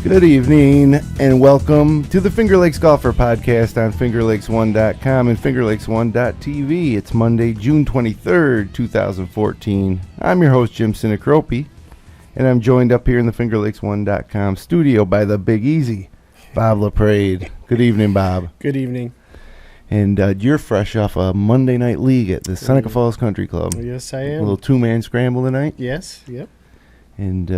Good evening and welcome to the Finger Lakes Golfer Podcast on FingerLakes1.com and FingerLakes1.tv. It's Monday, June 23rd, 2014. I'm your host, Jim Sinacropi, and I'm joined up here in the FingerLakes1.com studio by the Big Easy, Bob LaPrade. Good evening, Bob. Good evening. And you're fresh off a Monday night league at the Seneca Falls Country Club. Yes, I A am. little two-man scramble tonight. Yes, yep. And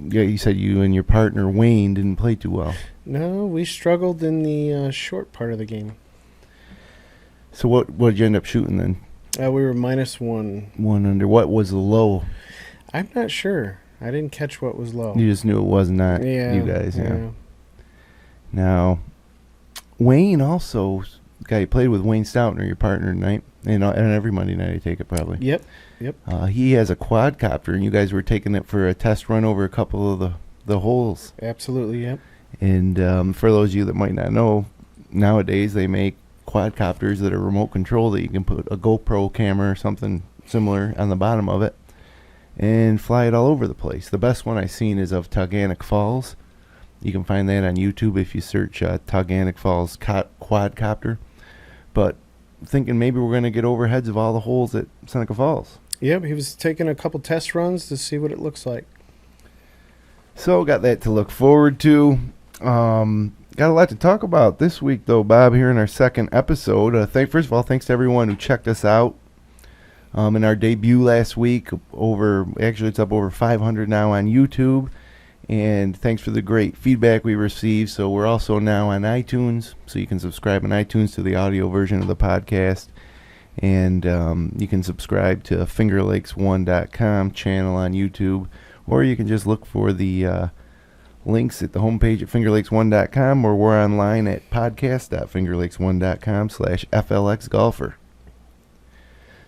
yeah, you said you and your partner Wayne didn't play too well. No, we struggled in the short part of the game. So what did you end up shooting then? We were -1. One under. What was the low? I'm not sure. I didn't catch what was low. You just knew it was not you guys. Yeah. Now, Wayne also, the guy you played with, Wayne Stoutner, your partner tonight, and every Monday night I take it probably. Yep. He has a quadcopter, and you guys were taking it for a test run over a couple of the holes. Absolutely, yep. And for those of you that might not know, nowadays they make quadcopters that are remote control that you can put a GoPro camera or something similar on the bottom of it and fly it all over the place. The best one I've seen is of Tauganic Falls. You can find that on YouTube if you search Tauganic Falls quadcopter. But thinking maybe we're going to get over heads of all the holes at Seneca Falls. Yep, he was taking a couple test runs to see what it looks like. So got that to look forward to. Got a lot to talk about this week, though, Bob, here in our second episode. First of all, thanks to everyone who checked us out in our debut last week. It's up over 500 now on YouTube. And thanks for the great feedback we received. So we're also now on iTunes, so you can subscribe on iTunes to the audio version of the podcast. And you can subscribe to FingerLakes1.com channel on YouTube, or you can just look for the links at the homepage at FingerLakes1.com, or we're online at podcast.FingerLakes1.com/FLXGolfer.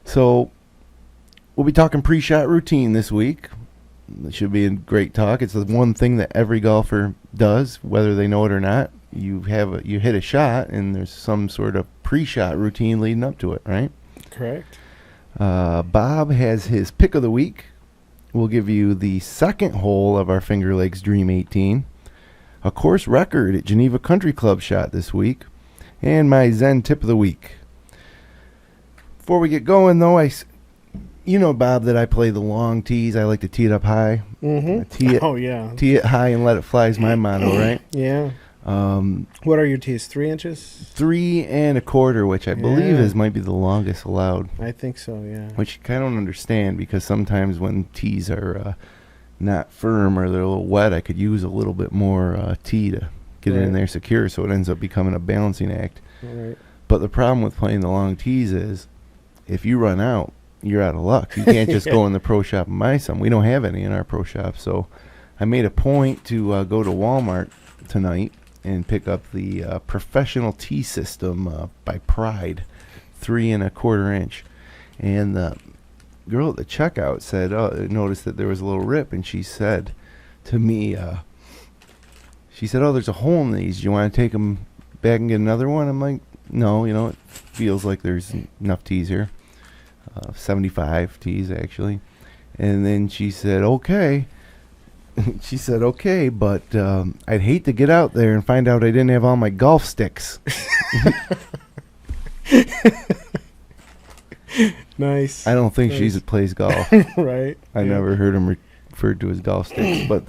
So we'll be talking pre-shot routine this week. It should be a great talk. It's the one thing that every golfer does, whether they know it or not. You hit a shot, and there's some sort of pre-shot routine leading up to it, right? Correct. Bob has his pick of the week. We'll give you the second hole of our Finger Lakes Dream 18, a course record at Geneva Country Club shot this week, and my Zen tip of the week. Before we get going, though, you know, Bob, that I play the long tees. I like to tee it up high. Mm-hmm. Tee it high and let it fly is my motto, right? Yeah. What are your tees? 3 inches? 3 1/4, which I believe might be the longest allowed. I think so, yeah. Which I don't understand, because sometimes when tees are not firm or they're a little wet, I could use a little bit more tee to get it in there secure, so it ends up becoming a balancing act. All right. But the problem with playing the long tees is if you run out, you're out of luck. You can't just go in the pro shop and buy some. We don't have any in our pro shop, so I made a point to go to Walmart tonight and pick up the professional tee system by Pride, 3 1/4 inch. And the girl at the checkout said, noticed that there was a little rip, and she said to me, there's a hole in these. Do you want to take them back and get another one? I'm like, no, it feels like there's enough tees here. 75 tees, actually. And then she said, okay. She said, okay, but I'd hate to get out there and find out I didn't have all my golf sticks. Nice. I don't think she plays golf. Right. I never heard him referred to as golf sticks. But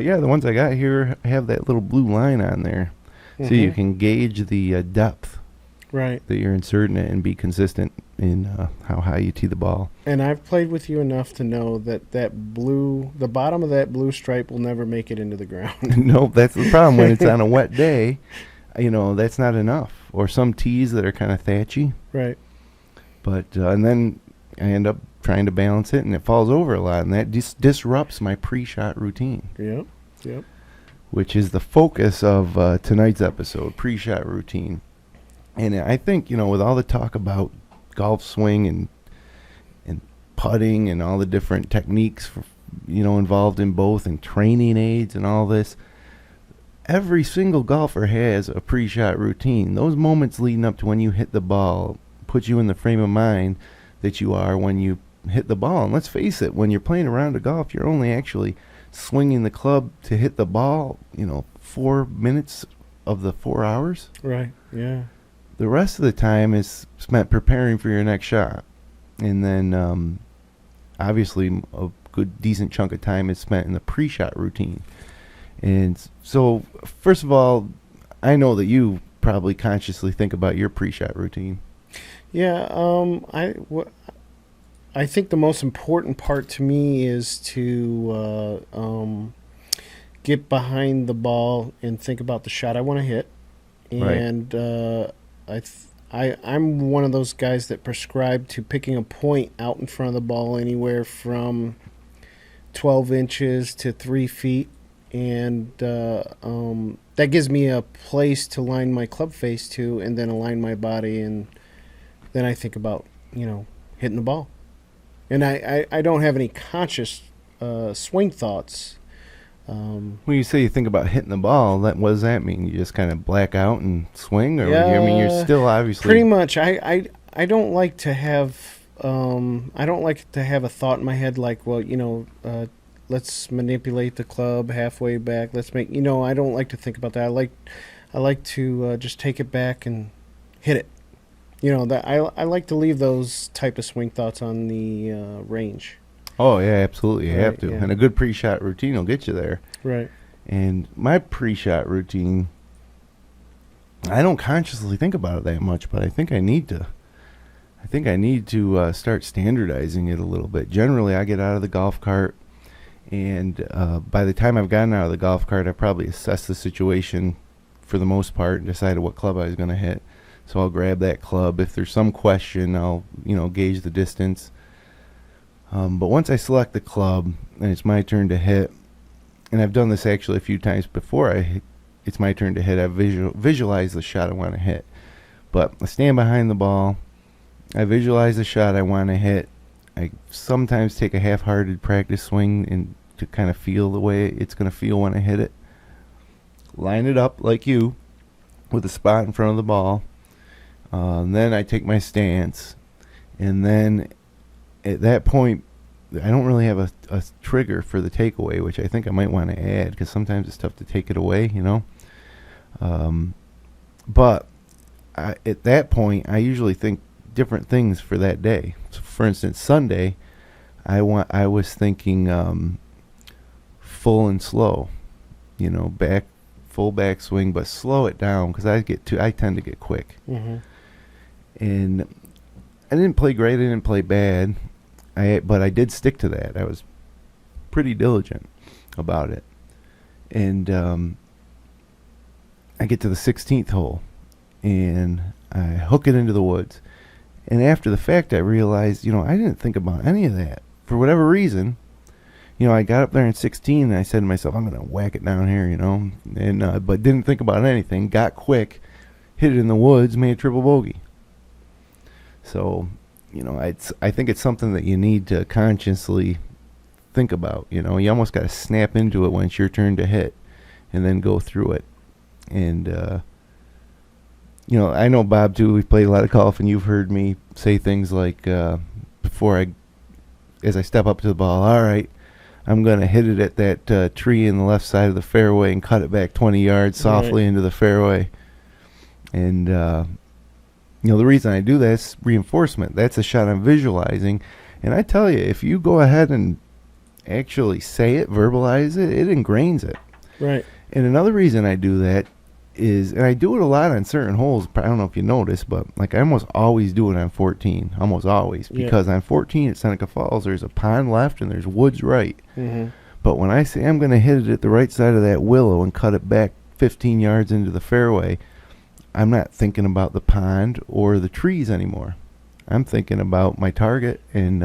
yeah, the ones I got here have that little blue line on there. So you can gauge the depth that you're inserting it and be consistent in how high you tee the ball. And I've played with you enough to know that the bottom of that blue stripe will never make it into the ground. No, that's the problem. When it's on a wet day, that's not enough. Or some tees that are kind of thatchy. Right. But and then I end up trying to balance it, and it falls over a lot, and that disrupts my pre-shot routine. Yep. Which is the focus of tonight's episode, pre-shot routine. And I think, with all the talk about golf swing and putting and all the different techniques, involved in both, and training aids and all this, every single golfer has a pre-shot routine. Those moments leading up to when you hit the ball put you in the frame of mind that you are when you hit the ball. And let's face it, when you're playing a round of golf, you're only actually swinging the club to hit the ball, 4 minutes of the 4 hours. Right. Yeah. The rest of the time is spent preparing for your next shot. And then obviously a good decent chunk of time is spent in the pre-shot routine. And so first of all, I know that you probably consciously think about your pre-shot routine. Yeah. I think the most important part to me is to get behind the ball and think about the shot I want to hit. And I'm one of those guys that prescribe to picking a point out in front of the ball anywhere from 12 inches to 3 feet. And that gives me a place to line my club face to and then align my body. And then I think about, hitting the ball. And I don't have any conscious swing thoughts. When you say you think about hitting the ball, what does that mean? You just kind of black out and swing? Or you're still obviously... Pretty much. I don't like to have... I don't like to have a thought in my head like, well, let's manipulate the club halfway back. Let's make... I don't like to think about that. I like to just take it back and hit it. That I like to leave those type of swing thoughts on the range. Oh, yeah, absolutely. You have to. Yeah. And a good pre-shot routine will get you there. Right. And my pre-shot routine, I don't consciously think about it that much, but I think I need to. Start standardizing it a little bit. Generally, I get out of the golf cart, and by the time I've gotten out of the golf cart, I probably assessed the situation for the most part and decided what club I was going to hit. So I'll grab that club. If there's some question, I'll, gauge the distance. But once I select the club and it's my turn to hit, and I've done this actually a few times before it's my turn to hit, I visualize the shot I want to hit. But I stand behind the ball. I visualize the shot I want to hit. I sometimes take a half-hearted practice swing and to kind of feel the way it's going to feel when I hit it. Line it up like you with a spot in front of the ball. And then I take my stance. And then at that point, I don't really have a trigger for the takeaway, which I think I might want to add because sometimes it's tough to take it away, But at that point, I usually think different things for that day. So for instance, Sunday, I was thinking full and slow, full back swing, but slow it down because I tend to get quick. Mm-hmm. And I didn't play great. I didn't play bad. But I did stick to that. I was pretty diligent about it. And I get to the 16th hole, and I hook it into the woods. And after the fact, I realized, I didn't think about any of that. For whatever reason, I got up there in 16, and I said to myself, I'm going to whack it down here, and but didn't think about anything. Got quick, hit it in the woods, made a triple bogey. So... I think it's something that you need to consciously think about. You almost got to snap into it when it's your turn to hit and then go through it. And, I know, Bob, too, we've played a lot of golf, and you've heard me say things like, as I step up to the ball, all right, I'm going to hit it at that tree in the left side of the fairway and cut it back 20 yards softly into the fairway. And, the reason I do that is reinforcement. That's a shot I'm visualizing. And I tell you, if you go ahead and actually say it, verbalize it, it ingrains it. Right. And another reason I do that is, and I do it a lot on certain holes, I don't know if you noticed, but like I almost always do it on 14. Almost always. Because on 14 at Seneca Falls, there's a pond left and there's woods right. Mm-hmm. But when I say I'm going to hit it at the right side of that willow and cut it back 15 yards into the fairway, I'm not thinking about the pond or the trees anymore. I'm thinking about my target, and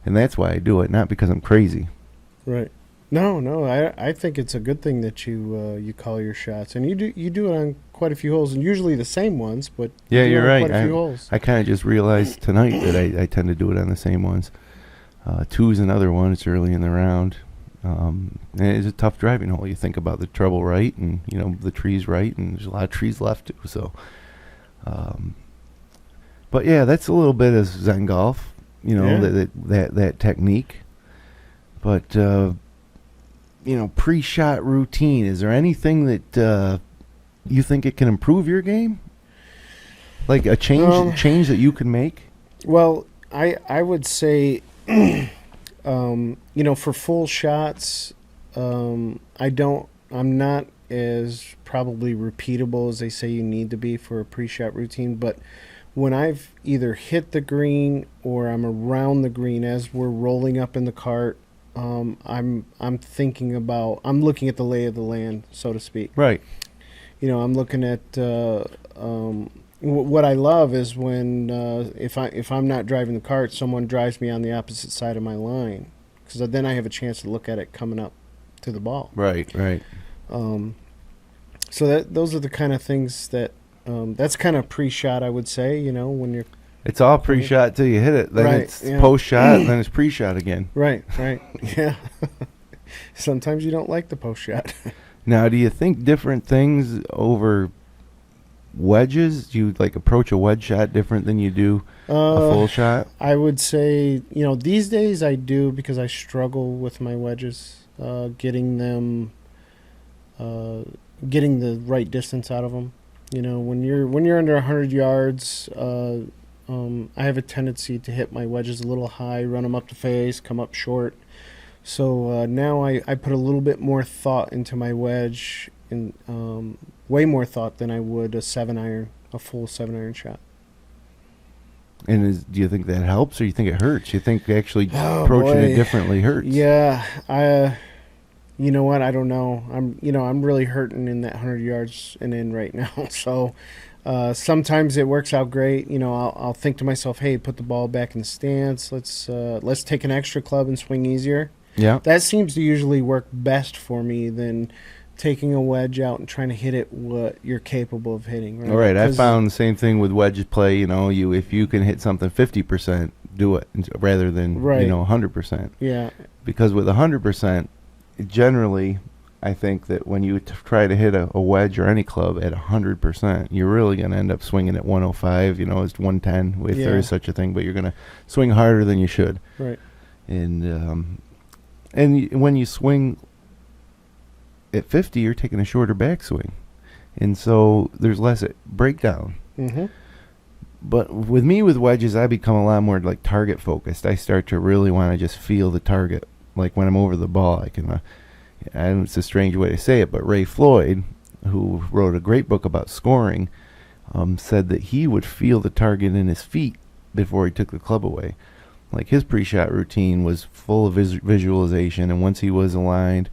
that's why I do it, not because I'm crazy. Right. No. I think it's a good thing that you call your shots, and you do it on quite a few holes, and usually the same ones. But yeah, you're right. Quite a few holes. I kind of just realized tonight that I tend to do it on the same ones. Two's another one. It's early in the round. And it's a tough driving hole. You think about the treble right, and the trees right, and there's a lot of trees left too. So, but yeah, that's a little bit of Zen golf. That technique. But pre-shot routine, is there anything that you think it can improve your game? Like a change that you can make? Well, I would say, for full shots, I'm not as probably repeatable as they say you need to be for a pre-shot routine, but when I've either hit the green or I'm around the green as we're rolling up in the cart, I'm looking at the lay of the land, so to speak. Right. I'm looking at what I love is when if I'm not driving the cart, someone drives me on the opposite side of my line, because then I have a chance to look at it coming up to the ball. Right. So those are the kind of things that that's kind of pre-shot, I would say. When you're it's all pre-shot till you hit it, then right, it's post-shot, then it's pre-shot again. Right. Yeah. Sometimes you don't like the post-shot. Now, do you think different things over wedges? Do you approach a wedge shot different than you do a full shot? I would say, these days I do, because I struggle with my wedges, getting the right distance out of them. When you're under 100 yards, I have a tendency to hit my wedges a little high, run them up the face, come up short. So now I put a little bit more thought into my wedge, and way more thought than I would a full 7-iron shot. And do you think that helps, or you think it hurts? You think actually approaching it differently hurts? Yeah, you know what? I don't know. I'm really hurting in that 100 yards and in right now. So sometimes it works out great. I'll think to myself, hey, put the ball back in the stance. Let's take an extra club and swing easier. Yeah. That seems to usually work best for me than taking a wedge out and trying to hit it what you're capable of hitting. Right? All right. I found the same thing with wedge play. If you can hit something 50%, do it rather than 100%. Yeah. Because with 100%, generally, I think that when you try to hit a wedge or any club at 100%, you're really going to end up swinging at 105. It's 110 if there is such a thing, but you're going to swing harder than you should. Right. And when you swing at 50, you're taking a shorter backswing, and so there's less breakdown. Mm-hmm. But with wedges, I become a lot more target focused. I start to really want to just feel the target. Like when I'm over the ball, I can. It's a strange way to say it, but Ray Floyd, who wrote a great book about scoring, said that he would feel the target in his feet before he took the club away. Like his pre-shot routine was full of visualization, and once he was aligned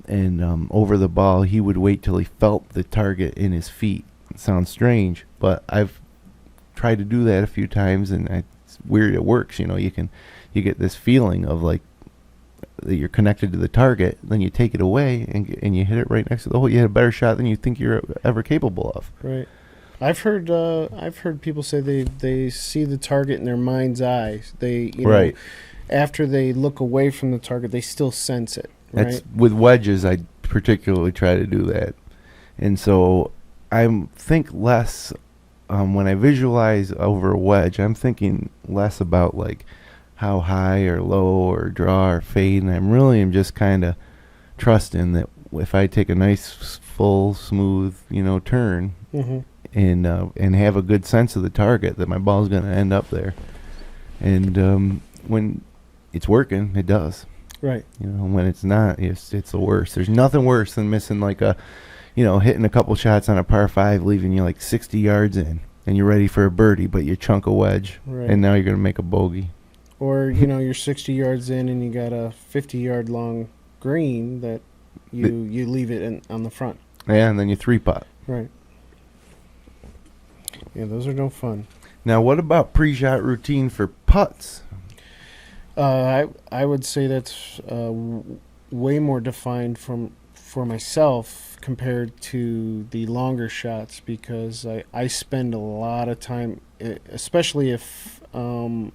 and over the ball, he would wait till he felt the target in his feet. It sounds strange, but I've tried to do that a few times, and it's weird. It works. You get this feeling of that you're connected to the target, then you take it away and you hit it right next to the hole. You hit a better shot than you think you're ever capable of. Right. I've heard people say they see the target in their mind's eye. They after they look away from the target, they still sense it. Right? That's with wedges. I particularly try to do that, and so I think less when I visualize over a wedge. I'm thinking less about how high or low or draw or fade, and I'm just kind of trusting that if I take a nice full smooth turn. Mm-hmm. And have a good sense of the target, that my ball's going to end up there. And when it's working, it does. Right. When it's not, it's the worst. There's nothing worse than missing hitting a couple shots on a par 5, leaving you 60 yards in, and you're ready for a birdie, but you chunk a wedge, and now you're going to make a bogey. Or, you're 60 yards in and you got a 50-yard long green that you leave it on the front. Yeah, and then you 3-putt. Right. Yeah, those are no fun. Now, what about pre-shot routine for putts? I would say that's way more defined for myself compared to the longer shots, because I spend a lot of time, especially if I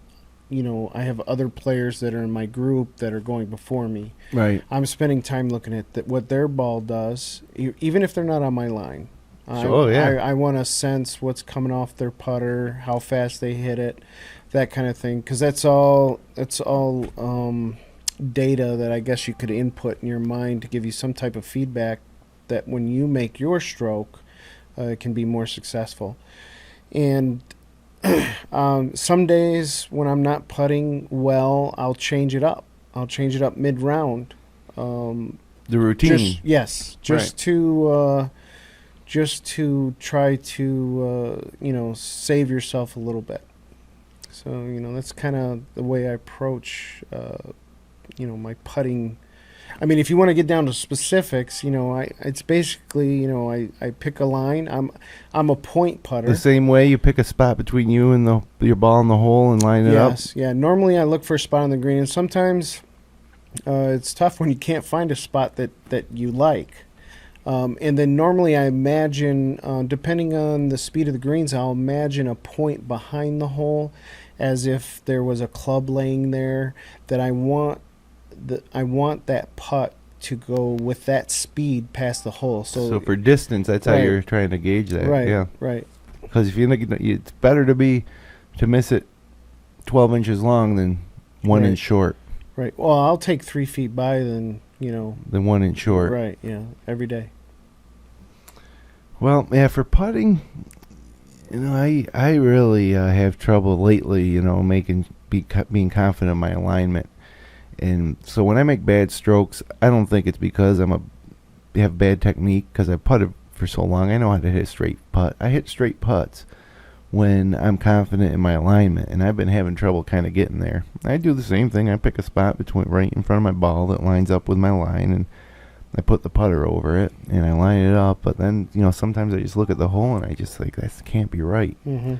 have other players that are in my group that are going before me. Right. I'm spending time looking at what their ball does, even if they're not on my line. I want to sense what's coming off their putter, how fast they hit it, that kind of thing, because that's all data that I guess you could input in your mind to give you some type of feedback that when you make your stroke, it can be more successful. And some days when I'm not putting well, I'll change it up. I'll change it up mid-round. The routine. Just to try to save yourself a little bit. So that's kind of the way I approach my putting. I mean, if you want to get down to specifics, it's basically, I pick a line. I'm a point putter. The same way you pick a spot between you and your ball in the hole and line it up? Yes, yeah. Normally I look for a spot on the green, and sometimes it's tough when you can't find a spot that you like. And then normally I imagine, depending on the speed of the greens, I'll imagine a point behind the hole as if there was a club laying there that I want that putt to go with that speed past the hole. So for distance, that's how you're trying to gauge that. Right, yeah. right. Because if you think it's better to miss it 12 inches long than 1 inch short. Right. Well, I'll take 3 feet by than 1 inch short. Right. Yeah. Every day. Well, yeah, for putting, I really have trouble lately, being confident in my alignment. And so when I make bad strokes, I don't think it's because have bad technique, because I putted for so long. I know how to hit a straight putt. I hit straight putts when I'm confident in my alignment, and I've been having trouble kind of getting there. I do the same thing. I pick a spot right in front of my ball that lines up with my line, and I put the putter over it, and I line it up. But then, sometimes I just look at the hole, and I just like, this can't be right. Mm-hmm.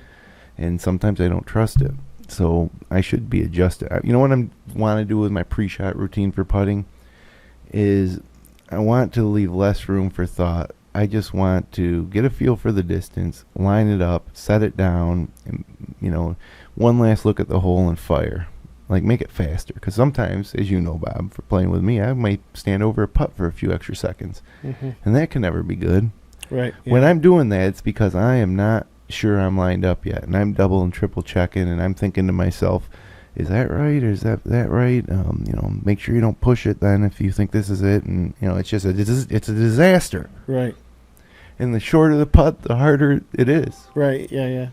And sometimes I don't trust it. So I should be adjusted. You know what I want to do with my pre-shot routine for putting is I want to leave less room for thought. I just want to get a feel for the distance, line it up, set it down, and, one last look at the hole and fire. Like, make it faster. Because sometimes, as you know, Bob, for playing with me, I might stand over a putt for a few extra seconds. Mm-hmm. And that can never be good. Right. Yeah. When I'm doing that, it's because I am not sure I'm lined up yet, and I'm double and triple checking, and I'm thinking to myself, is that right, or is that right? Make sure you don't push it then if you think this is it, and it's just it's a disaster. Right. And the shorter the putt, the harder it is. Right. Yeah.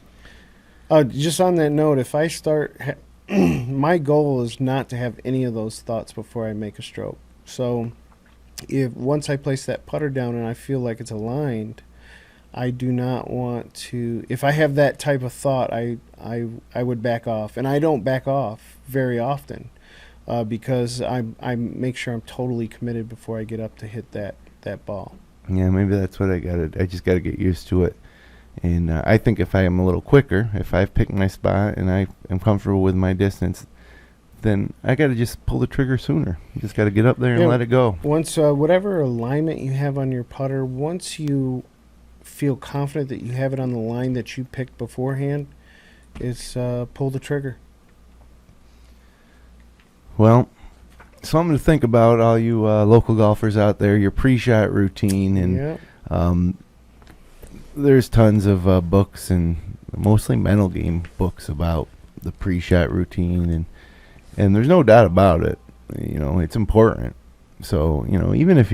Yeah. Just on that note, if I start, my goal is not to have any of those thoughts before I make a stroke. So, once I place that putter down and I feel like it's aligned, I do not want to. If I have that type of thought, I would back off, and I don't back off very often, because I make sure I'm totally committed before I get up to hit that ball. Yeah, maybe that's what I just gotta get used to it. And I think if I am a little quicker, if I've picked my spot and I am comfortable with my distance, then I gotta just pull the trigger sooner. You just gotta get up there and let it go. Once whatever alignment you have on your putter, once you feel confident that you have it on the line that you picked beforehand, it's pull the trigger. Well, something to think about, all you local golfers out there, your pre-shot routine. And there's tons of books, and mostly mental game books, about the pre-shot routine, and there's no doubt about it. It's important. So even if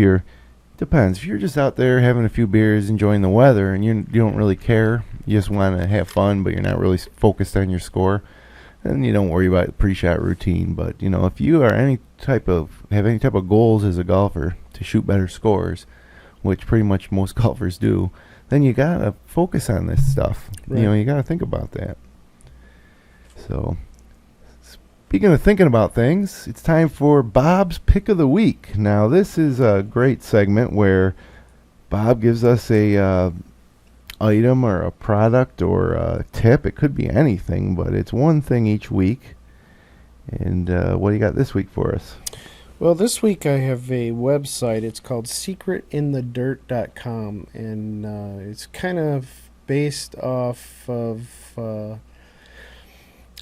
depends. If you're just out there having a few beers, enjoying the weather, and you don't really care, you just want to have fun, but you're not really focused on your score, then you don't worry about the pre-shot routine. But if you are have any type of goals as a golfer to shoot better scores, which pretty much most golfers do, then you gotta focus on this stuff. Right. You gotta think about that. So, speaking of thinking about things, it's time for Bob's Pick of the Week. Now, this is a great segment where Bob gives us a item or a product or a tip. It could be anything, but it's one thing each week. And what do you got this week for us? Well, this week I have a website. It's called secretinthedirt.com, and it's kind of based off of,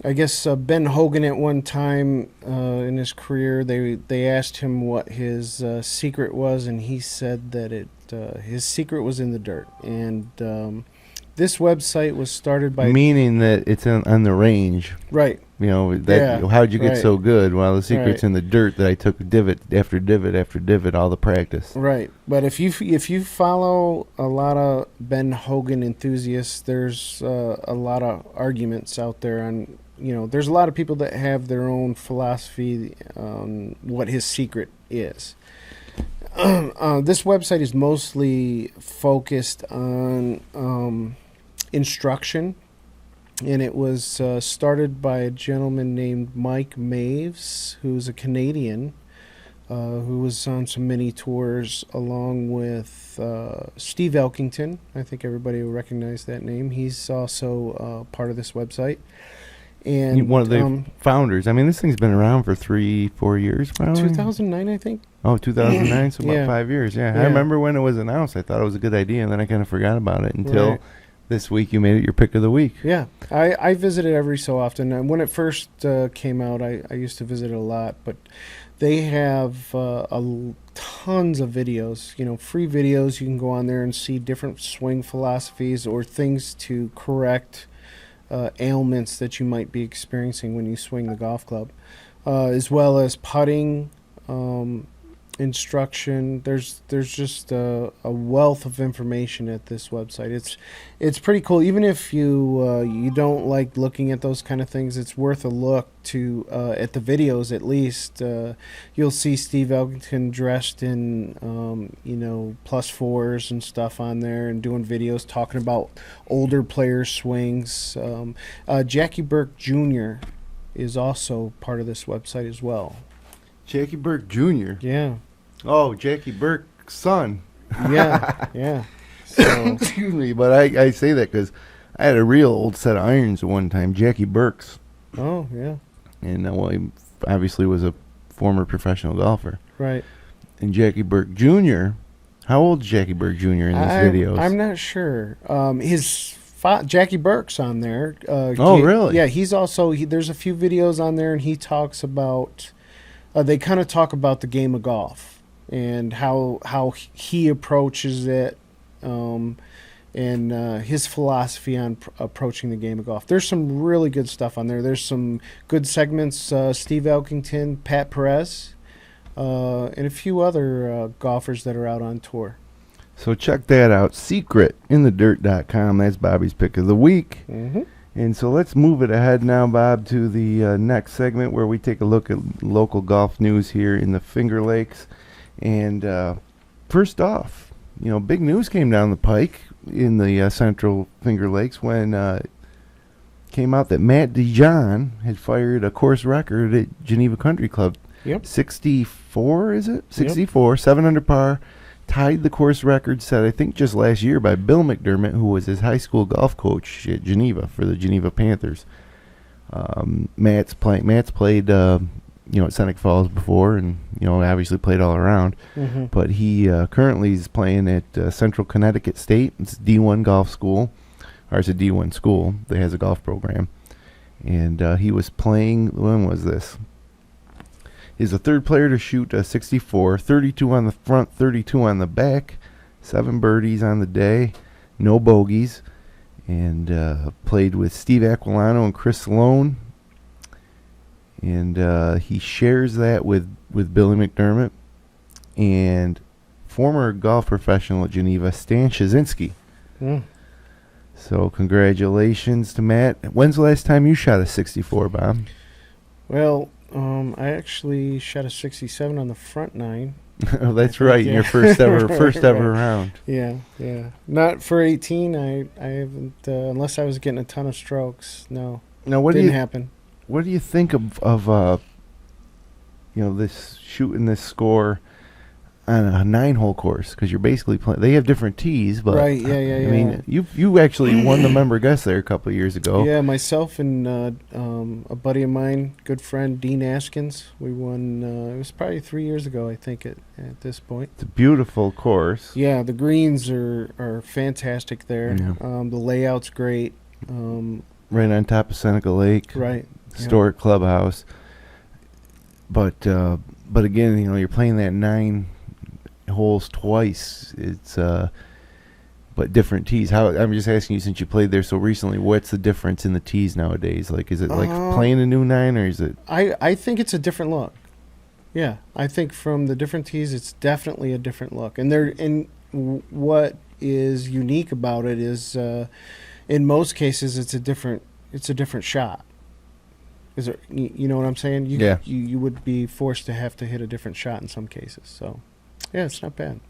I guess, Ben Hogan. At one time in his career, they asked him what his secret was, and he said that his secret was in the dirt. And This website was started by Meaning that it's on the range. right. You know, that Yeah, how'd you get right. so good? Well, the secret's Right. in the dirt that I took divot after divot after divot, all the practice. Right, but if you follow a lot of Ben Hogan enthusiasts, there's a lot of arguments out there on, there's a lot of people that have their own philosophy on what his secret is. This website is mostly focused on instruction, and it was started by a gentleman named Mike Maves, who's a Canadian. Who was on some mini tours along with Steve Elkington. I think everybody will recognize that name. He's also part of this website. And One of the founders. I mean, this thing's been around for 3-4 years, probably. 2009, I think. Oh, 2009, so about Yeah. 5 years. Yeah. Yeah. I remember when it was announced. I thought it was a good idea, and then I kind of forgot about it until Right. this week. You made it your pick of the week. Yeah, I visit it every so often. And when it first came out, I used to visit it a lot. But they have tons of videos, free videos. You can go on there and see different swing philosophies or things to correct ailments that you might be experiencing when you swing the golf club, as well as putting instruction. There's just a wealth of information at this website. It's pretty cool. Even if you don't like looking at those kind of things, it's worth a look to at the videos at least. You'll see Steve Elkington dressed in +4s and stuff on there, and doing videos talking about older players' swings. Jackie Burke Jr. is also part of this website as well. Jackie Burke Jr. Yeah. Oh, Jackie Burke's son. Yeah, yeah. So, Excuse me, but I say that because I had a real old set of irons at one time, Jackie Burke's. oh yeah, And well, he obviously was a former professional golfer. right. And Jackie Burke Jr., how old is Jackie Burke Jr. in these videos? I'm not sure. Jackie Burke's on there. Oh, really? Yeah, he's also. There's a few videos on there, and he talks about. They kind of talk about the game of golf and how he approaches it, and his philosophy on approaching the game of golf. There's some really good stuff on there. There's some good segments. Steve Elkington, Pat Perez, and a few other golfers that are out on tour. So check that out. Secretinthedirt.com. That's Bobby's pick of the week. Mm-hmm. And so let's move it ahead now, Bob, to the next segment where we take a look at local golf news here in the Finger Lakes. And first off, big news came down the pike in the Central Finger Lakes when came out that Matt Dijon had fired a course record at Geneva Country Club. Yep. 64, is it? 64, 7 under par. Tied the course record set, I think, just last year by Bill McDermott, who was his high school golf coach at Geneva for the Geneva Panthers. Matt's played, at Seneca Falls before, and obviously played all around. Mm-hmm. But he currently is playing at Central Connecticut State. It's a D1 golf school, or it's a D1 school that has a golf program. And he was playing. When was this? He's the third player to shoot a 64, 32 on the front, 32 on the back, 7 birdies on the day, no bogeys, and played with Steve Aquilano and Chris Sloan. And he shares that with Billy McDermott and former golf professional at Geneva, Stan Shazinski. Mm. So congratulations to Matt. When's the last time you shot a 64, Bob? Well, I actually shot a 67 on the front 9. Oh, that's right. In your first ever round. Yeah. Not for 18. I haven't, unless I was getting a ton of strokes. No, Now, what didn't happen. What do you think of this shooting this score on a 9-hole course? Because you're basically playing. They have different tees, but Right, yeah. I mean, you actually won the member guest there a couple of years ago. Yeah, myself and a buddy of mine, good friend Dean Askins. We won. It was probably 3 years ago, I think. At this point. It's a beautiful course. Yeah, the greens are fantastic there. Yeah. The layout's great. Right on top of Seneca Lake. Right. Historic clubhouse. But again, you're playing that 9 holes twice. It's But different tees. How? I'm just asking you, since you played there so recently, what's the difference in the tees nowadays? Like, is it like playing a new 9, or is it? I think it's a different look. Yeah, I think from the different tees, it's definitely a different look. And what is unique about it is, in most cases, it's a different shot. Is there? You know what I'm saying? Yeah. You would be forced to have to hit a different shot in some cases. So, yeah, it's not bad.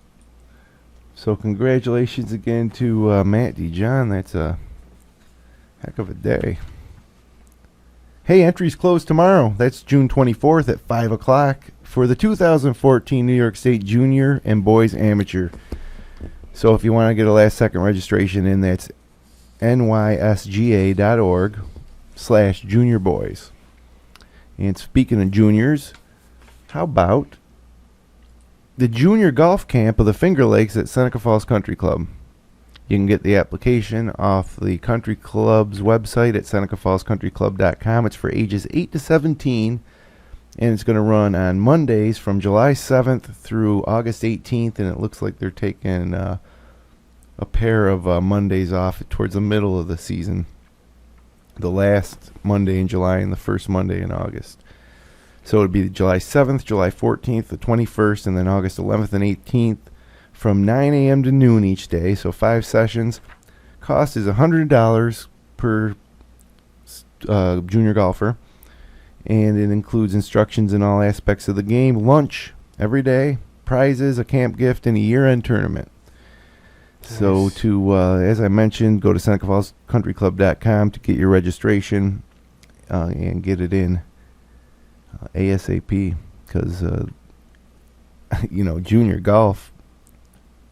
So congratulations again to Matt DeJohn. That's a heck of a day. Hey, entries close tomorrow. That's June 24th at 5 o'clock for the 2014 New York State Junior and Boys Amateur. So if you want to get a last-second registration in, that's nysga.org/juniorboys. And speaking of juniors, how about the junior golf camp of the Finger Lakes at Seneca Falls Country Club? You can get the application off the country club's website at senecafallscountryclub.com. It's for ages 8 to 17, and it's going to run on Mondays from July 7th through August 18th, and it looks like they're taking a pair of Mondays off towards the middle of the season, the last Monday in July and the first Monday in August. So it would be July 7th, July 14th, the 21st, and then August 11th and 18th from 9 a.m. to noon each day. So 5 sessions. Cost is $100 per junior golfer. And it includes instructions in all aspects of the game, lunch every day, prizes, a camp gift, and a year-end tournament. Nice. So as I mentioned, go to SenecaFallsCountryClub.com to get your registration and get it in ASAP, because junior golf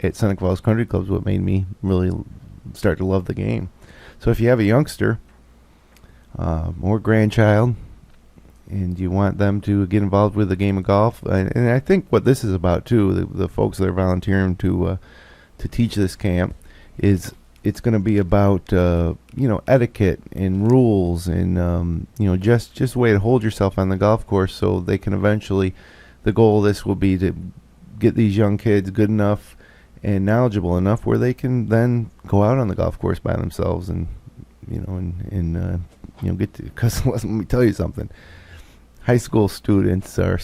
at Seneca Falls Country Club is what made me really start to love the game. So if you have a youngster or grandchild and you want them to get involved with the game of golf, and I think what this is about too, the folks that are volunteering to teach this camp, is it's going to be about etiquette and rules and just a way to hold yourself on the golf course, so they can eventually, the goal of this will be to get these young kids good enough and knowledgeable enough where they can then go out on the golf course by themselves and get to, because let me tell you something, high school students are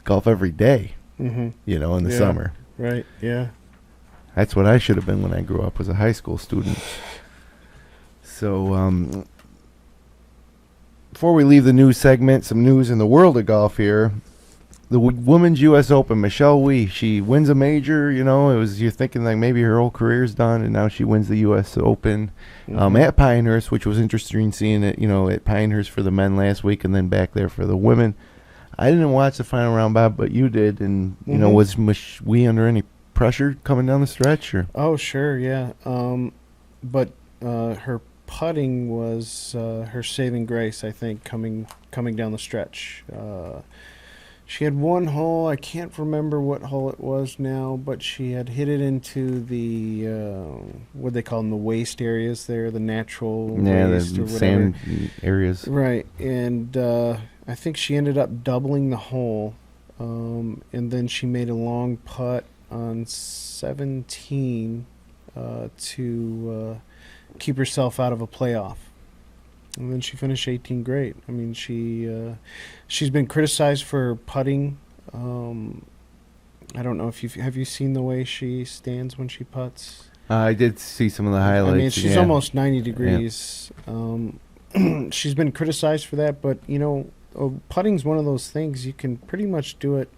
golf every day, in the summer. Right, yeah. That's what I should have been when I grew up, was a high school student. So, before we leave the news segment, some news in the world of golf here. The Women's U.S. Open, Michelle Wie, she wins a major. You're thinking like maybe her whole career's done, and now she wins the U.S. Open at Pinehurst, which was interesting seeing it, at Pinehurst for the men last week, and then back there for the women. I didn't watch the final round, Bob, but you did, and was Wie under any pressure coming down the stretch? Or? Oh, sure, yeah. But her putting was her saving grace, I think, coming down the stretch. She had one hole, I can't remember what hole it was now, but she had hit it into the, what they call them, the waste areas there, the natural waste or whatever. Sand areas. Right, and I think she ended up doubling the hole, and then she made a long putt on 17 to keep herself out of a playoff. And then she finished 18 great. I mean, she's been criticized for putting. I don't know if have you seen the way she stands when she putts? I did see some of the highlights. I mean, she's almost 90 degrees. Yeah. She's been criticized for that, but putting's one of those things you can pretty much do it.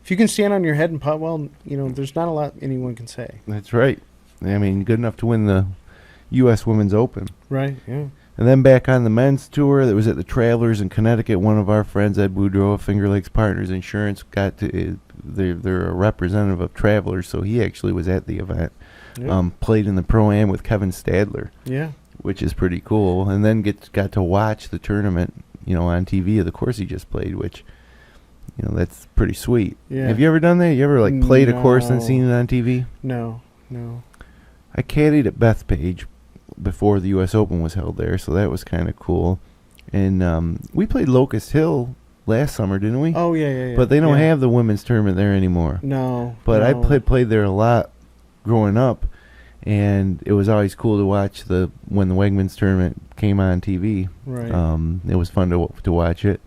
If you can stand on your head and putt well, there's not a lot anyone can say. That's right. I mean, good enough to win the U.S. Women's Open. Right, yeah. And then back on the men's tour, that was at the Travelers in Connecticut. One of our friends, Ed Boudreau of Finger Lakes Partners Insurance, they're a representative of Travelers, so he actually was at the event. Yeah. Played in the Pro-Am with Kevin Stadler. Yeah. Which is pretty cool. And then got to watch the tournament, on TV of the course he just played, which, that's pretty sweet. Yeah. Have you ever done that? You ever played a course and seen it on TV? No. I caddied at Bethpage before the U.S. Open was held there, so that was kind of cool. And we played Locust Hill last summer, didn't we? Oh, yeah. But they don't have the women's tournament there anymore. No. But I played there a lot growing up, and it was always cool to watch when the Wegmans tournament came on TV. Right. It was fun to watch it.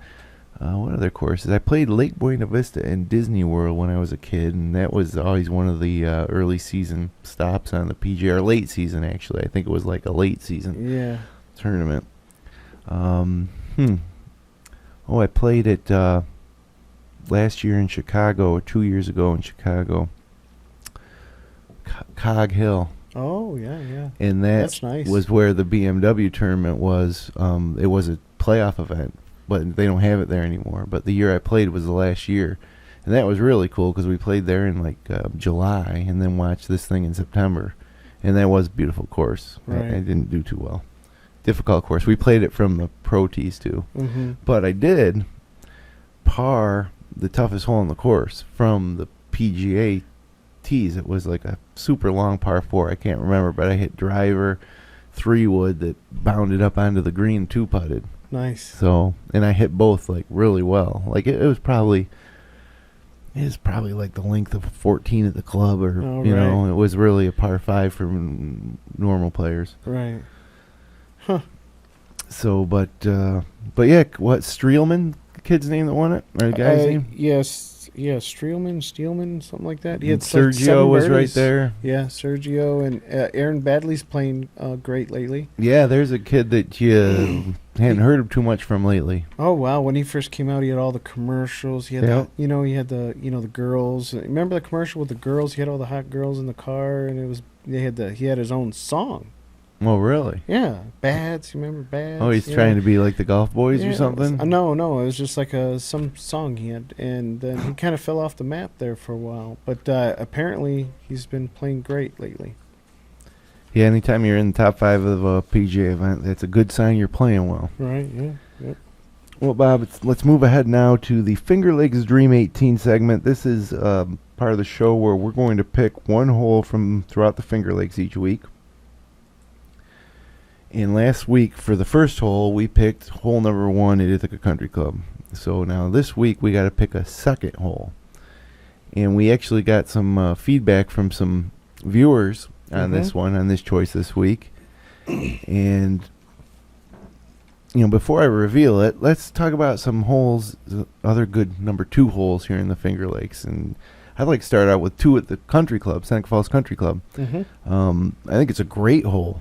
What other courses? I played Lake Buena Vista and Disney World when I was a kid, and that was always one of the early season stops on the PGA, or late season actually. I think it was like a late season tournament. Oh, I played it last year in Chicago, or 2 years ago in Chicago. Cog Hill. Oh, yeah. And that's nice. Was where the BMW tournament was. It was a playoff event, but they don't have it there anymore. But the year I played was the last year. And that was really cool because we played there in like July and then watched this thing in September. And that was a beautiful course. Right. I didn't do too well. Difficult course. We played it from the pro tees too. Mm-hmm. But I did par the toughest hole in the course from the PGA tees. It was like a super long par 4. I can't remember, but I hit driver 3-wood that bounded up onto the green 2-putted. Nice. So, and I hit both like really well. Like it was probably like the length of 14 at the club, or you know, it was really a par 5 for normal players. Right. Huh. So, but yeah, what, Streelman, the kid's name that won it, or the guy's name? Yes, Steelman, something like that. He had Sergio was right there. Yeah, Sergio, and Aaron Badley's playing great lately. Yeah, there's a kid that you hadn't heard of too much from lately. Oh wow! When he first came out, he had all the commercials. He had the girls. Remember the commercial with the girls? He had all the hot girls in the car, and he had his own song. Oh, really? Yeah, Bads. You remember Bads? Oh, he's trying to be like the Golf Boys or something? No, it was just like some song he had, and then he kind of fell off the map there for a while. But apparently, he's been playing great lately. Yeah, anytime you're in the top 5 of a PGA event, that's a good sign you're playing well. Right, yeah. Yep. Well, Bob, let's move ahead now to the Finger Lakes Dream 18 segment. This is part of the show where we're going to pick one hole from throughout the Finger Lakes each week. And last week, for the first hole, we picked hole number 1 at Ithaca Country Club. So now this week, we got to pick a second hole. And we actually got some feedback from some viewers on this one, on this choice this week. And, before I reveal it, let's talk about some holes, other good number 2 holes here in the Finger Lakes. And I'd like to start out with 2 at the Country Club, Seneca Falls Country Club. I think it's a great hole.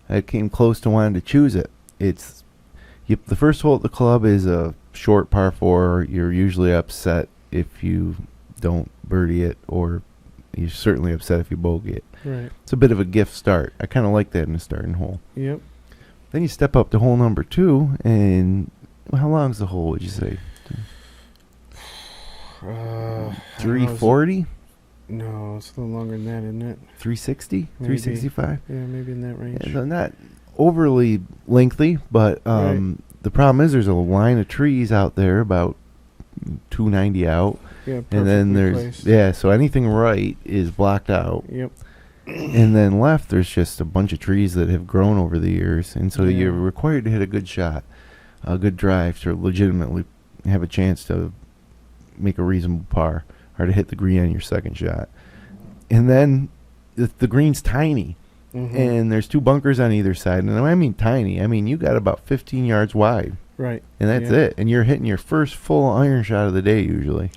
I came close to wanting to choose it. The first hole at the club is a short par 4. You're usually upset if you don't birdie it, or you're certainly upset if you bogey it. Right. It's a bit of a gift start. I kind of like that in a starting hole. Yep. Then you step up to hole number 2, and how long's the hole, would you say? 340? No, it's a little longer than that, isn't it? 360? Maybe. 365? Yeah, maybe in that range. Yeah, not overly lengthy, but the problem is there's a line of trees out there about 290 out. Yeah, and then there's placed. So anything right is blocked out. Yep. And then left, there's just a bunch of trees that have grown over the years, and so you're required to hit a good shot, a good drive to legitimately have a chance to make a reasonable par, or to hit the green on your second shot. And then the green's tiny, and there's 2 bunkers on either side. And I mean tiny. I mean, you got about 15 yards wide. Right. And that's it. And you're hitting your first full iron shot of the day usually.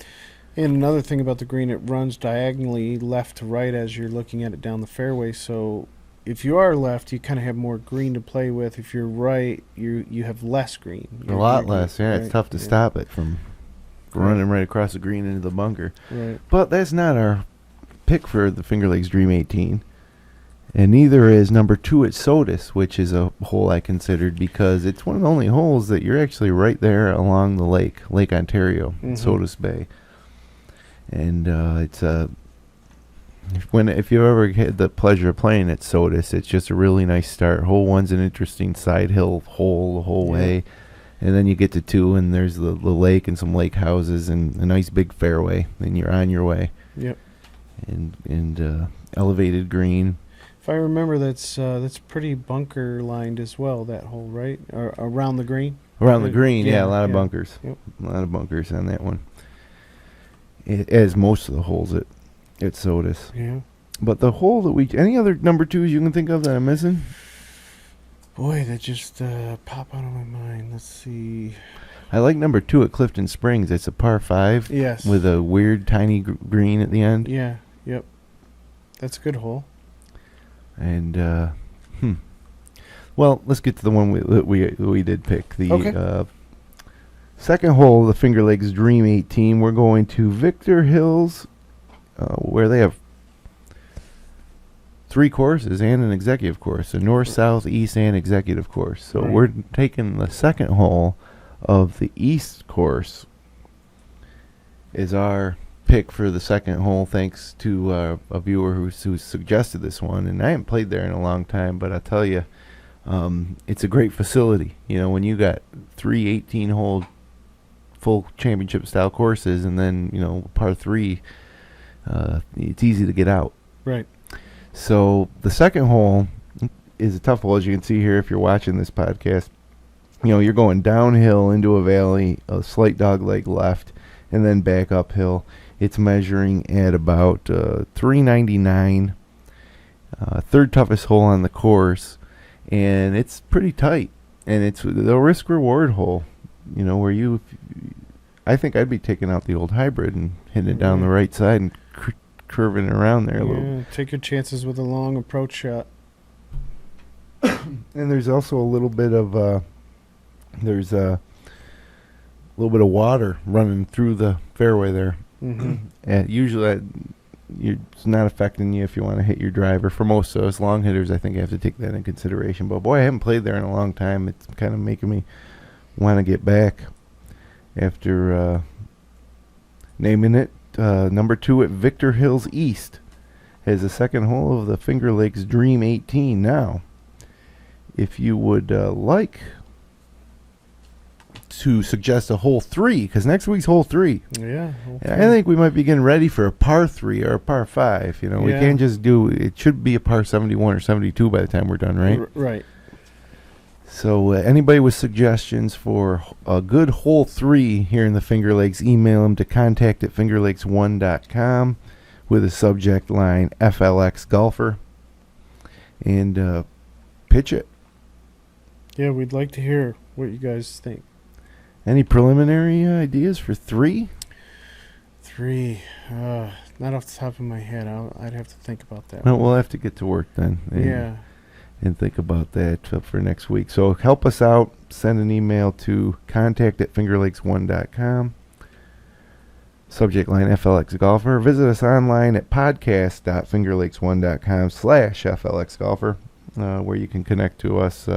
And another thing about the green, it runs diagonally left to right as you're looking at it down the fairway. So if you are left, you kind of have more green to play with. If you're right, you have less green. A lot less, yeah. Right. It's tough to stop it from running right across the green into the bunker. Right. But that's not our pick for the Finger Lakes Dream 18. And neither is number 2 at Sodus, which is a hole I considered because it's one of the only holes that you're actually right there along the Lake Ontario, Sodus Bay. And it's if you ever had the pleasure of playing at Sodus, it's just a really nice start. Hole 1's an interesting side hill hole the whole way. And then you get to 2, and there's the lake and some lake houses and a nice big fairway. Then you're on your way. Yep. And elevated green. If I remember, that's pretty bunker lined as well, that hole, right? Or around the green? Around the green, a lot of bunkers. Yep. A lot of bunkers on that one. As most of the holes at Sodus. Yeah. But the hole that we... Any other number twos you can think of that I'm missing? Boy, that just pop out of my mind. Let's see. I like number 2 at Clifton Springs. It's a par 5 Yes. with a weird tiny green at the end. Yeah. Yep. That's a good hole. And, well, let's get to the one we did pick. The Okay. second hole of the Finger Lakes Dream 18. We're going to Victor Hills, where they have 3 courses and an executive course. A north, south, east, and executive course. So Right. we're taking the second hole of the east course is our pick for the second hole, thanks to a viewer who suggested this one. And I haven't played there in a long time, but I tell you, it's a great facility. You know, when you got 3 18-hole full championship style courses, and then par 3, it's easy to get out. Right. So the second hole is a tough hole, as you can see here if you're watching this podcast. You're going downhill into a valley, a slight dogleg left, and then back uphill. It's measuring at about 399, third toughest hole on the course, and it's pretty tight. And it's the risk-reward hole, where I think I'd be taking out the old hybrid and hitting it down the right side and curving it around there a little. Take your chances with a long approach shot. And there's also a little bit of there's a little bit of water running through the fairway there. Mm-hmm. And usually it's not affecting you if you want to hit your driver. For most of us long hitters, I think I have to take that in consideration. But boy, I haven't played there in a long time. It's kind of making me want to get back after naming it. Number 2 at Victor Hills East has the second hole of the Finger Lakes Dream 18. Now, if you would like to suggest a hole 3, because next week's hole 3. Yeah. I think we might be getting ready for a par 3 or a par 5. We can't just do it. Should be a par 71 or 72 by the time we're done, right? Right. So anybody with suggestions for a good hole 3 here in the Finger Lakes, email them to contact@fingerlakes1.com with a subject line FLX Golfer, and pitch it. Yeah, we'd like to hear what you guys think. Any preliminary ideas for 3? 3. Not off the top of my head. I'd have to think about that. Well, we'll have to get to work then. And think about that for next week. So help us out. Send an email to contact@fingerlakes1.com. Subject line FLX Golfer. Visit us online at podcast.fingerlakes1.com/FLX Golfer, where you can connect to us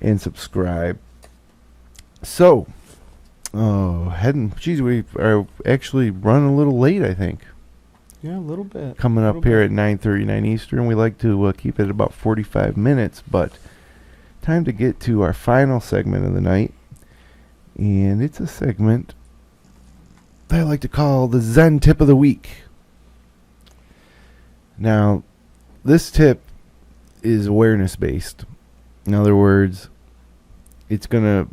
and subscribe. So, we are actually running a little late, I think. Yeah, a little bit. Coming up here at 9:39 Eastern. We like to keep it about 45 minutes, but time to get to our final segment of the night. And it's a segment that I like to call the Zen Tip of the Week. Now, this tip is awareness-based. In other words, you're going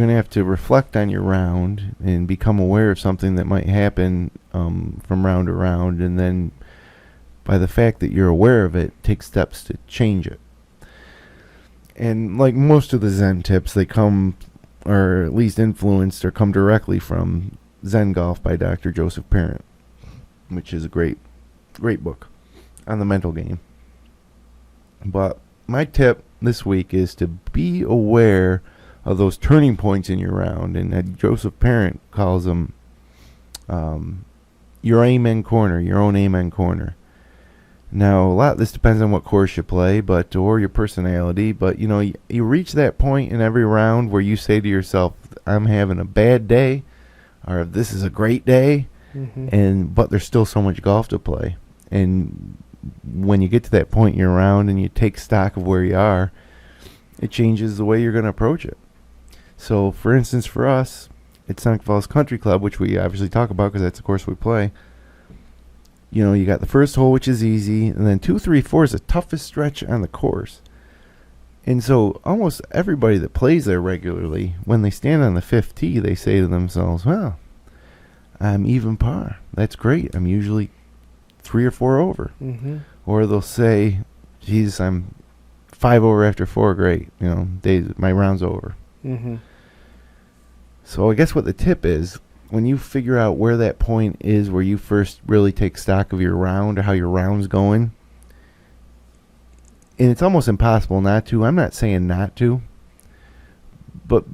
to have to reflect on your round and become aware of something that might happen from round to round, and then by the fact that you're aware of it, take steps to change it. And like most of the Zen tips, they come, or at least influenced or come directly from Zen Golf by Dr. Joseph Parent, which is a great book on the mental game. But my tip this week is to be aware of those turning points in your round, and Joseph Parent calls them your amen corner, your own amen corner. Now, a lot of this depends on what course you play, or your personality, but you reach that point in every round where you say to yourself, I'm having a bad day, or this is a great day, but there's still so much golf to play. And when you get to that point in your round and you take stock of where you are, it changes the way you're going to approach it. So, for instance, for us, at Seneca Falls Country Club, which we obviously talk about because that's the course we play, you got the first hole, which is easy, and then 2, 3, 4 is the toughest stretch on the course. And so almost everybody that plays there regularly, when they stand on the 5th tee, they say to themselves, well, I'm even par. That's great. I'm usually 3 or 4 over. Mm-hmm. Or they'll say, "Geez, I'm 5 over after 4. Great, my round's over." Mm-hmm. So I guess what the tip is, when you figure out where that point is where you first really take stock of your round or how your round's going, and it's almost impossible not to. I'm not saying not to, but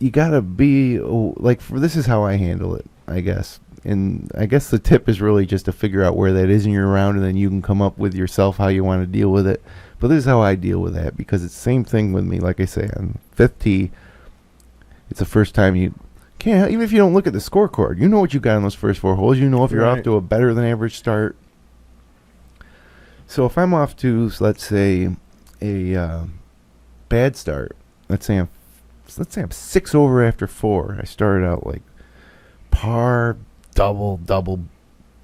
you gotta be this is how I handle it, I guess. And I guess the tip is really just to figure out where that is in your round, and then you can come up with yourself how you want to deal with it. But this is how I deal with that, because it's the same thing with me. Like I say, on 5th tee, it's the first time you can't, even if you don't look at the scorecard, you know what you got in those first 4 holes. You know if you're off to a better than average start. So if I'm off to, let's say, a bad start, let's say I'm 6 over after 4. I started out like par, double,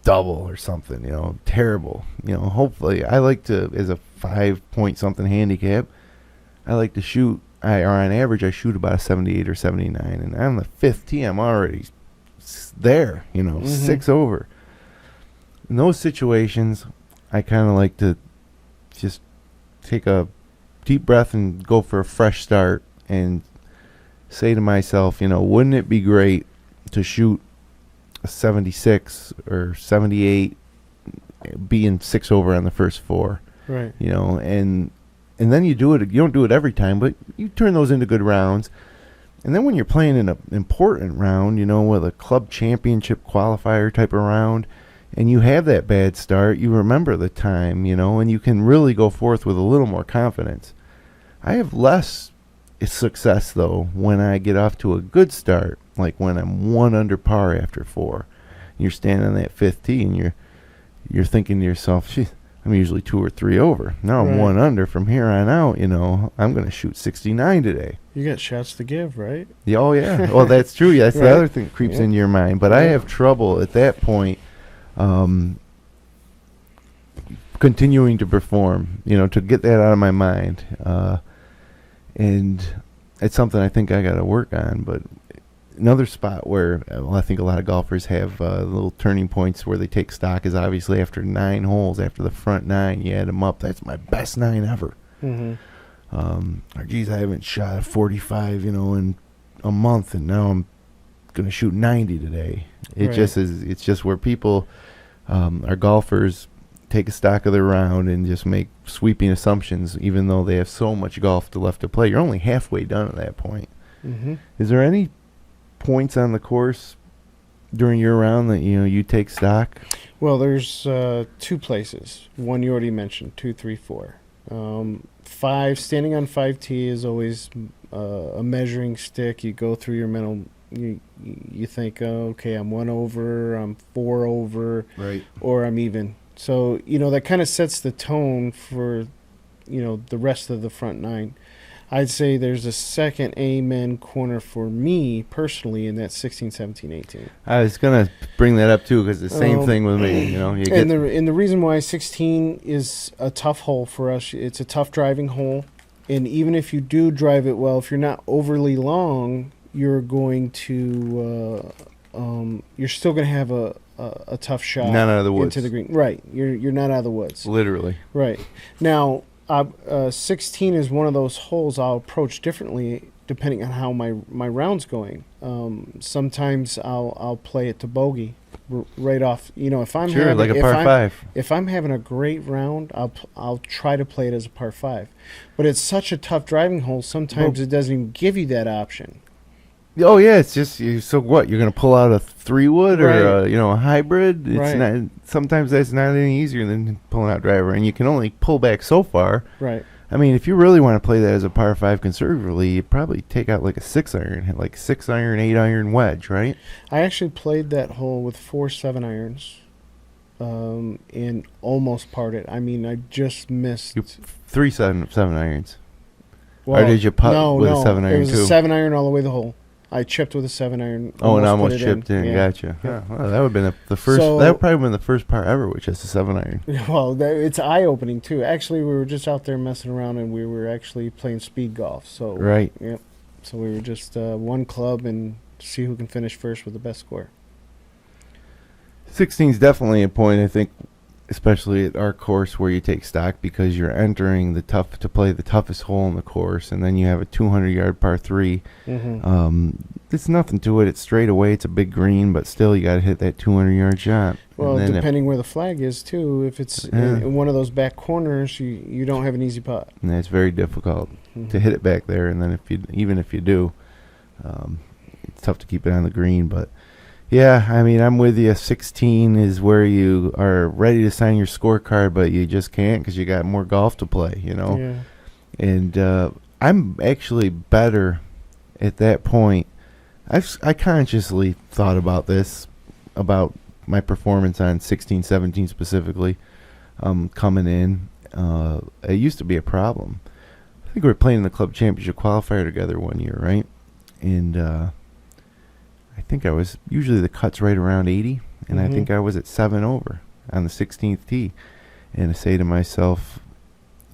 or something, terrible. Hopefully, I like to, as a 5-point something handicap, I like to shoot, or on average, I shoot about a 78 or 79. And on the 5th tee, I'm already there, 6 over. In those situations, I kind of like to just take a deep breath and go for a fresh start and say to myself, wouldn't it be great to shoot a 76 or 78, being 6 over on the first 4, right? And then you do it. You don't do it every time, but you turn those into good rounds. And then when you're playing in an important round, with a club championship qualifier type of round, and you have that bad start, you remember the time, and you can really go forth with a little more confidence. I have less success, though, when I get off to a good start, like when I'm 1 under par after 4. You're standing on that 5th tee, and you're thinking to yourself, "Gee, I'm usually 2 or 3 over. Now I'm 1 under. From here on out, I'm going to shoot 69 today." You got shots to give, right? Yeah, oh, yeah. Well, that's true. Yeah, that's Right. the other thing that creeps into your mind. But I have trouble at that point continuing to perform, to get that out of my mind. And it's something I think I got to work on. But another spot where I think a lot of golfers have little turning points where they take stock is obviously after 9 holes, after the front 9, you add them up. That's my best 9 ever. Mm-hmm. Or geez, I haven't shot a 45, in a month, and now I'm going to shoot 90 today. It Right. just is. It's just where people, our golfers, take a stock of their round and just make sweeping assumptions, even though they have so much golf left to play. You're only halfway done at that point. Mm-hmm. Is there any points on the course during your round that you take stock? Well, there's 2 places. One you already mentioned, 2, 3, 4. 5, standing on 5T is always a measuring stick. You go through your mental. You think, okay, I'm 1 over, I'm 4 over, Right. or I'm even. So that kind of sets the tone for the rest of the front 9. I'd say there's a second amen corner for me personally in that 16, 17, 18. I was gonna bring that up too, because the same thing with me. You get And the reason why 16 is a tough hole for us, it's a tough driving hole, and even if you do drive it well, if you're not overly long, you're going to you're still going to have a tough shot. Not out of the woods. Into the green. Right. You're not out of the woods. Literally. Right. Now, 16 is one of those holes I'll approach differently depending on how my round's going. Sometimes I'll play it to bogey right off. If I'm sure, having, like a par 5. If I'm having a great round, I'll try to play it as a par 5. But it's such a tough driving hole. Sometimes it doesn't even give you that option. Oh yeah, it's just so what you're gonna pull out a 3-wood or a hybrid. It's Right. not. Sometimes that's not any easier than pulling out driver, and you can only pull back so far. Right. I mean, if you really want to play that as a par 5 conservatively, you probably take out like a 6-iron, hit like 6-iron, 8-iron wedge, right? I actually played that hole with 4 7-irons, and almost parred it. I mean, I just missed. 3 7-irons. Well, or did you putt with a 7-iron it was too? a 7-iron all the way the hole. I chipped with a 7-iron. Oh, and almost put it chipped in. Yeah. Gotcha. Yeah. Well, that would have been the first. So- that would probably been the first par ever, which is a 7-iron. Well, it's eye-opening too. Actually, we were just out there messing around, and we were actually playing speed golf. So Right. Yep. So we were just one club and see who can finish first with the best score. 16 is definitely a point. I think especially at our course where you take stock, because you're entering to play the toughest hole in the course, and then you have a 200-yard par 3. It's nothing to it. It's straight away. It's a big green, but still you got to hit that 200-yard shot. Well, depending where the flag is too. If it's in one of those back corners, you don't have an easy putt. And it's very difficult to hit it back there. And then even if you do, it's tough to keep it on the green. But yeah, I mean, I'm with you. 16 is where you are ready to sign your scorecard, but you just can't because you got more golf to play. Yeah. And I'm actually better at that point. I consciously thought about this, about my performance on 16, 17 specifically, coming in. It used to be a problem. I think we were playing in the club championship qualifier together one year, right? And I think I was usually the cut's right around 80, and I think I was at 7 over on the 16th tee. And I say to myself,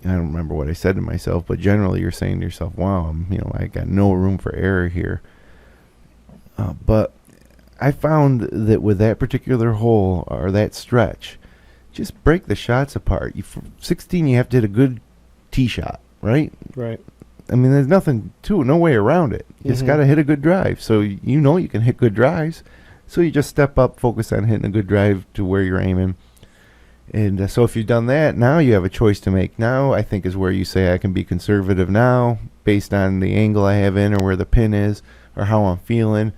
I don't remember what I said to myself, but generally you're saying to yourself, wow, I got no room for error here. But I found that with that particular hole or that stretch, just break the shots apart. For 16, you have to hit a good tee shot, right? Right. I mean, there's nothing to it, no way around it. You just got to hit a good drive. So you can hit good drives. So you just step up, focus on hitting a good drive to where you're aiming. And so if you've done that, now you have a choice to make. Now I think is where you say I can be conservative now based on the angle I have in or where the pin is or how I'm feeling.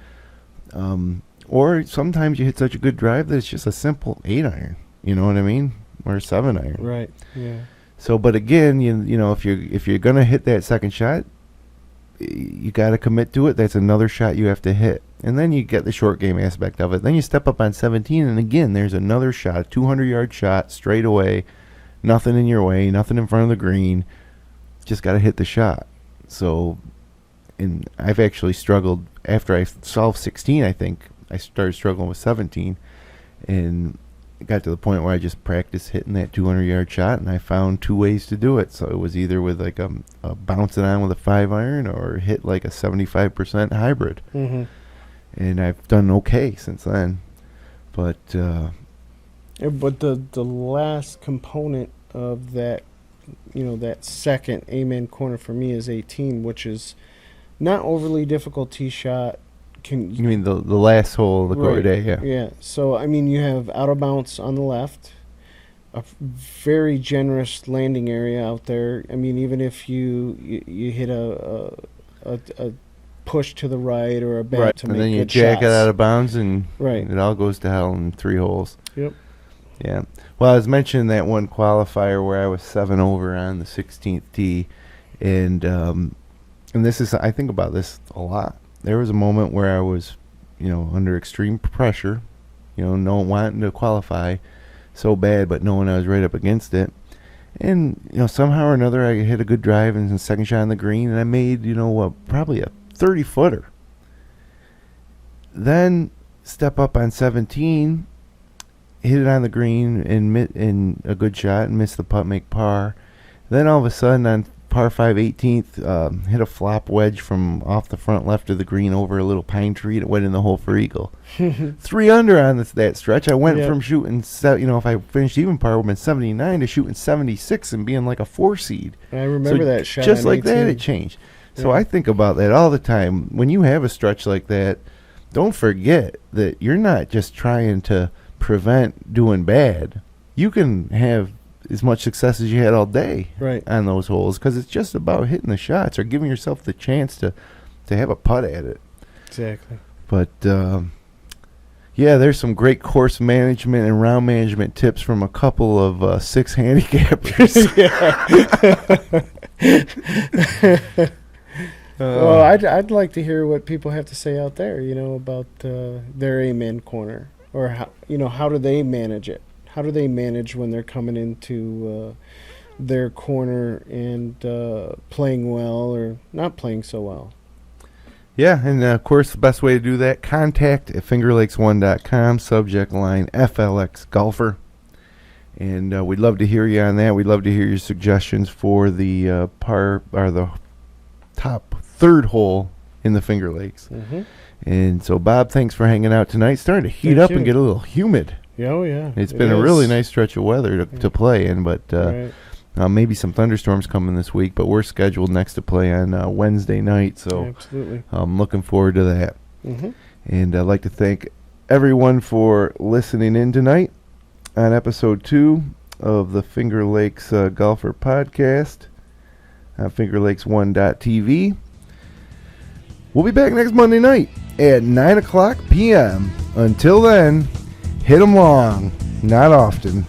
Or sometimes you hit such a good drive that it's just a simple 8-iron. You know what I mean? Or a 7-iron. Right. Yeah. So, but again, you know, if you're gonna hit that second shot, you got to commit to it. That's another shot you have to hit, and then you get the short game aspect of it. Then you step up on 17, and again, there's another shot, a 200-yard shot straight away, nothing in your way, nothing in front of the green. Just got to hit the shot. So, and I've actually struggled after I solved 16. I think I started struggling with 17, and it got to the point where I just practiced hitting that 200-yard shot, and I found two ways to do it. So it was either with like a bounce it on with a 5-iron or hit like a 75% hybrid. Mm-hmm. And I've done okay since then. But the last component of that, you know, that second amen corner for me is 18, which is not overly difficult tee shot. You mean the last hole of the quarter day? Yeah. Yeah. So I mean, you have out of bounds on the left, a very generous landing area out there. I mean, even if you hit a push to the right or a bend right. to and make then you good jack shots. it out of bounds, and right. it all goes to hell in 3 holes. Yep. Yeah. Well, I was mentioning that one qualifier where I was 7 over on the 16th tee, and this is, I think about this a lot. There was a moment where I was, under extreme pressure, no wanting to qualify so bad, but knowing I was right up against it. And, somehow or another I hit a good drive and the second shot on the green, and I made, probably a 30-footer. Then step up on 17, hit it on the green in a good shot and miss the putt, make par. Then all of a sudden on par 5 18th, hit a flop wedge from off the front left of the green over a little pine tree, and it went in the hole for eagle. 3 under on that stretch. I went from shooting, if I finished even par, would have been 79 to shooting 76 and being like a 4 seed. I remember that shot. Just like that, it changed. So I think about that all the time. When you have a stretch like that, don't forget that you're not just trying to prevent doing bad. You can have as much success as you had all day on those holes, because it's just about hitting the shots or giving yourself the chance to have a putt at it. Exactly. But there's some great course management and round management tips from a couple of 6 handicappers. Well, I'd like to hear what people have to say out there, about their amen corner, or how do they manage it? How do they manage when they're coming into their corner and playing well or not playing so well? Yeah, and of course, the best way to do that, contact at fingerlakes1.com, subject line FLX Golfer. And we'd love to hear you on that. We'd love to hear your suggestions for the the top 3rd hole in the Finger Lakes. Mm-hmm. And so, Bob, thanks for hanging out tonight. It's starting to heat up and get a little humid. Oh, yeah. It's been a really nice stretch of weather to play in, but Right. maybe some thunderstorms coming this week, but we're scheduled next to play on Wednesday night, so Absolutely. I'm looking forward to that. Mm-hmm. And I'd like to thank everyone for listening in tonight on episode 2 of the Finger Lakes Golfer Podcast on FingerLakes1.tv. We'll be back next Monday night at 9 o'clock p.m. Until then, hit 'em long, not often.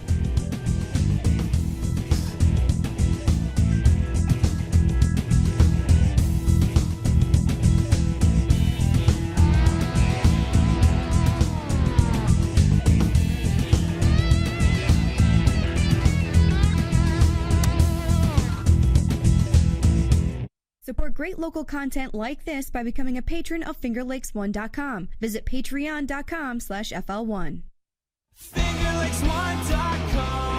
Support great local content like this by becoming a patron of FingerLakes1.com. Visit patreon.com/FL1. FingerLakes1.com